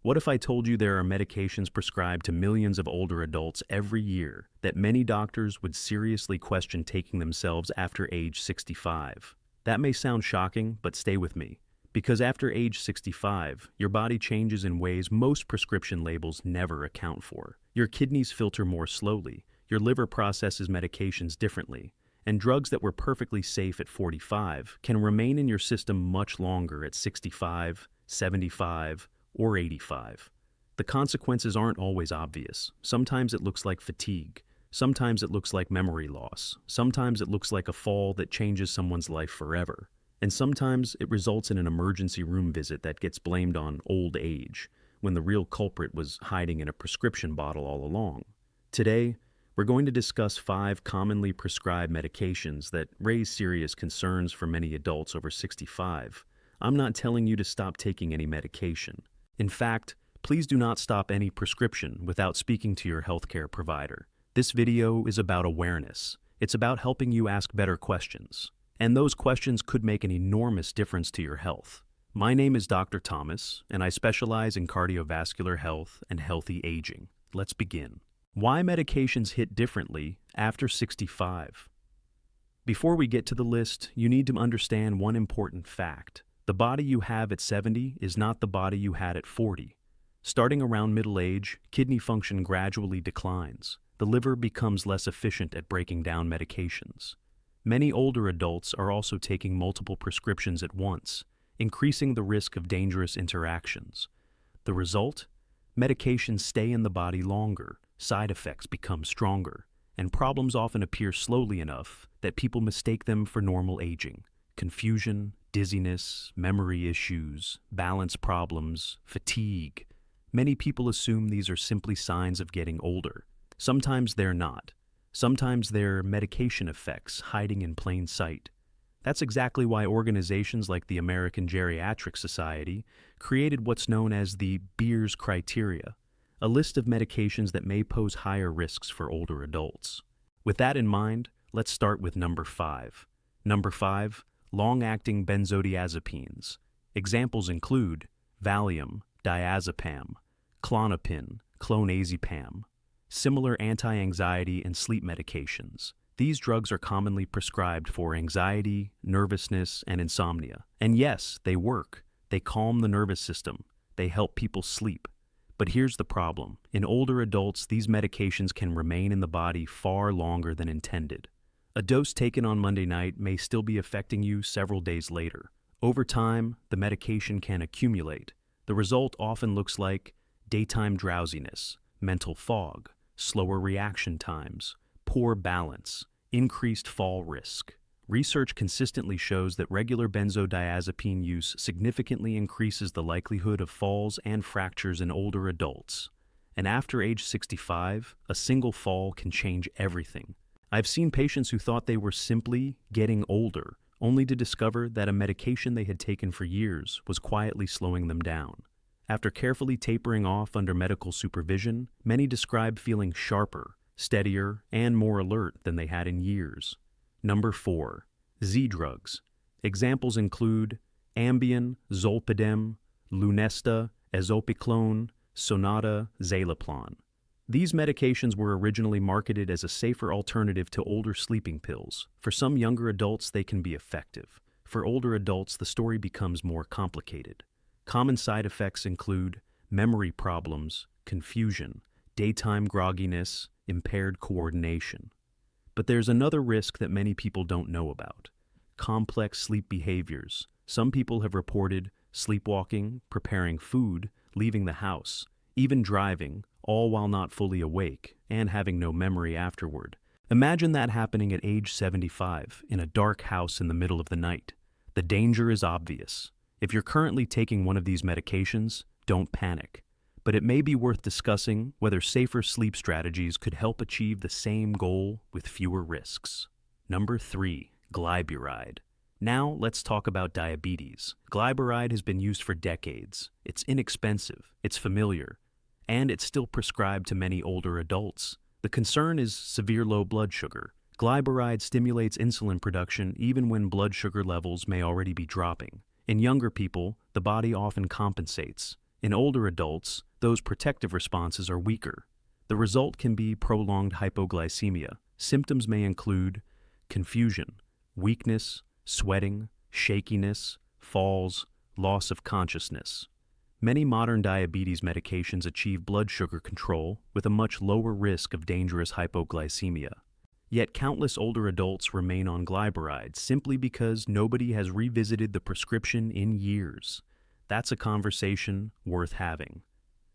What if I told you there are medications prescribed to millions of older adults every year that many doctors would seriously question taking themselves after age 65? That may sound shocking, but stay with me. Because after age 65, your body changes in ways most prescription labels never account for. Your kidneys filter more slowly, your liver processes medications differently, and drugs that were perfectly safe at 45 can remain in your system much longer at 65, 75, or 85. The consequences aren't always obvious. Sometimes it looks like fatigue. Sometimes it looks like memory loss. Sometimes it looks like a fall that changes someone's life forever. And sometimes it results in an emergency room visit that gets blamed on old age, when the real culprit was hiding in a prescription bottle all along. Today, we're going to discuss 5 commonly prescribed medications that raise serious concerns for many adults over 65. I'm not telling you to stop taking any medication. In fact, please do not stop any prescription without speaking to your healthcare provider. This video is about awareness. It's about helping you ask better questions. And those questions could make an enormous difference to your health. My name is Dr. Thomas, and I specialize in cardiovascular health and healthy aging. Let's begin. Why medications hit differently after 65? Before we get to the list, you need to understand one important fact. The body you have at 70 is not the body you had at 40. Starting around middle age, kidney function gradually declines. The liver becomes less efficient at breaking down medications. Many older adults are also taking multiple prescriptions at once, increasing the risk of dangerous interactions. The result? Medications stay in the body longer, side effects become stronger, and problems often appear slowly enough that people mistake them for normal aging. Confusion, dizziness, memory issues, balance problems, fatigue. Many people assume these are simply signs of getting older. Sometimes they're not. Sometimes they're medication effects hiding in plain sight. That's exactly why organizations like the American Geriatric Society created what's known as the Beers criteria, a list of medications that may pose higher risks for older adults. With that in mind, let's start with number 5. Number 5, long-acting benzodiazepines. Examples include Valium, diazepam, Klonopin, clonazepam. Similar anti-anxiety and sleep medications. These drugs are commonly prescribed for anxiety, nervousness, and insomnia. And yes, they work. They calm the nervous system. They help people sleep. But here's the problem. In older adults, these medications can remain in the body far longer than intended. A dose taken on Monday night may still be affecting you several days later. Over time, the medication can accumulate. The result often looks like daytime drowsiness, mental fog, slower reaction times, poor balance, increased fall risk. Research consistently shows that regular benzodiazepine use significantly increases the likelihood of falls and fractures in older adults. And after age 65, a single fall can change everything. I've seen patients who thought they were simply getting older, only to discover that a medication they had taken for years was quietly slowing them down. After carefully tapering off under medical supervision, many describe feeling sharper, steadier, and more alert than they had in years. Number 4. Z-drugs. Examples include Ambien, Zolpidem, Lunesta, Ezopiclone, Sonata, Zaloplan. These medications were originally marketed as a safer alternative to older sleeping pills. For some younger adults, they can be effective. For older adults, the story becomes more complicated. Common side effects include memory problems, confusion, daytime grogginess, impaired coordination. But there's another risk that many people don't know about: complex sleep behaviors. Some people have reported sleepwalking, preparing food, leaving the house, even driving, all while not fully awake and having no memory afterward. Imagine that happening at age 75 in a dark house in the middle of the night. The danger is obvious. If you're currently taking one of these medications, don't panic. But it may be worth discussing whether safer sleep strategies could help achieve the same goal with fewer risks. Number 3, glyburide. Now let's talk about diabetes. Glyburide has been used for decades. It's inexpensive, it's familiar, and it's still prescribed to many older adults. The concern is severe low blood sugar. Glyburide stimulates insulin production even when blood sugar levels may already be dropping. In younger people, the body often compensates. In older adults, those protective responses are weaker. The result can be prolonged hypoglycemia. Symptoms may include confusion, weakness, sweating, shakiness, falls, loss of consciousness. Many modern diabetes medications achieve blood sugar control with a much lower risk of dangerous hypoglycemia. Yet countless older adults remain on glyburide simply because nobody has revisited the prescription in years. That's a conversation worth having.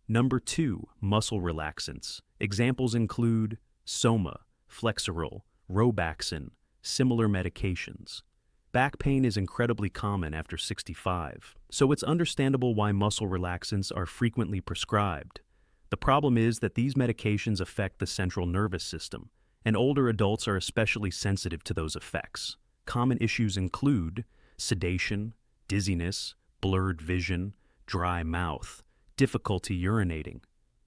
Number 2, muscle relaxants. Examples include Soma, Flexeril, Robaxin, similar medications. Back pain is incredibly common after 65, so it's understandable why muscle relaxants are frequently prescribed. The problem is that these medications affect the central nervous system, and older adults are especially sensitive to those effects. Common issues include sedation, dizziness, blurred vision, dry mouth, difficulty urinating.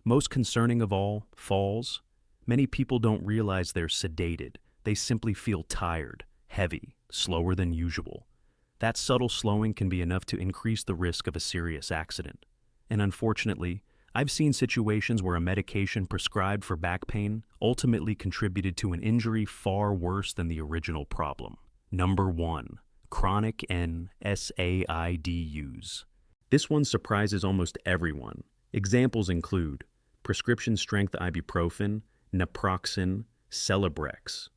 Most concerning of all, falls. Many people don't realize they're sedated. They simply feel tired, heavy, slower than usual. That subtle slowing can be enough to increase the risk of a serious accident. And unfortunately, I've seen situations where a medication prescribed for back pain ultimately contributed to an injury far worse than the original problem. Number 1. Chronic NSAIDs. This one surprises almost everyone. Examples include prescription-strength ibuprofen, naproxen, Celebrex.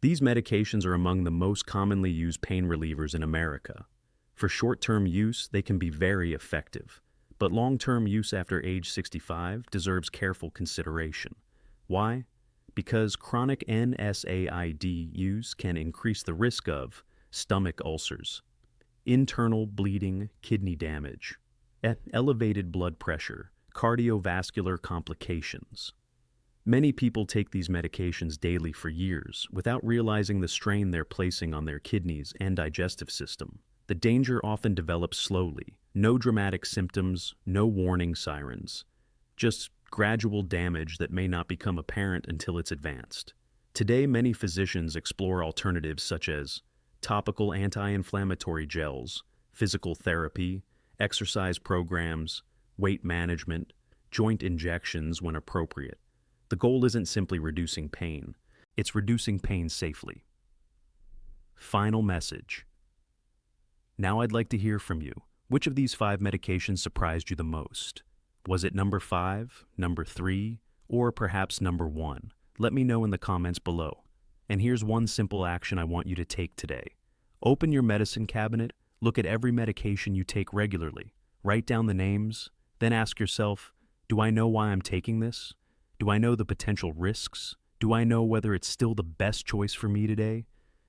These medications are among the most commonly used pain relievers in America. For short-term use, they can be very effective, but long-term use after age 65 deserves careful consideration. Why? Because chronic NSAID use can increase the risk of stomach ulcers, internal bleeding, kidney damage, elevated blood pressure, cardiovascular complications. Many people take these medications daily for years without realizing the strain they're placing on their kidneys and digestive system. The danger often develops slowly. No dramatic symptoms, no warning sirens. Just gradual damage that may not become apparent until it's advanced. Today, many physicians explore alternatives such as topical anti-inflammatory gels, physical therapy, exercise programs, weight management, joint injections when appropriate. The goal isn't simply reducing pain, it's reducing pain safely. Final message. Now I'd like to hear from you. Which of these 5 medications surprised you the most? Was it number 5, number 3, or perhaps number 1? Let me know in the comments below. And here's one simple action I want you to take today. Open your medicine cabinet, look at every medication you take regularly, write down the names, then ask yourself, do I know why I'm taking this? Do I know the potential risks? Do I know whether it's still the best choice for me today?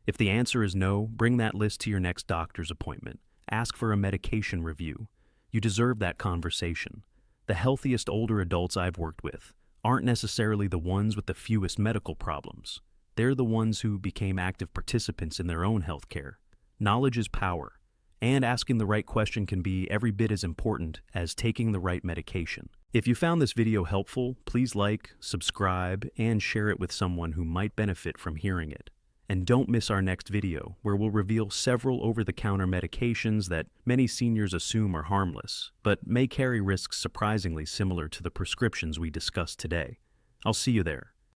If the answer is no, bring that list to your next doctor's appointment. Ask for a medication review. You deserve that conversation. The healthiest older adults I've worked with aren't necessarily the ones with the fewest medical problems. They're the ones who became active participants in their own healthcare. Knowledge is power, and asking the right question can be every bit as important as taking the right medication. If you found this video helpful, please like, subscribe, and share it with someone who might benefit from hearing it. And don't miss our next video, where we'll reveal several over-the-counter medications that many seniors assume are harmless, but may carry risks surprisingly similar to the prescriptions we discussed today. I'll see you there.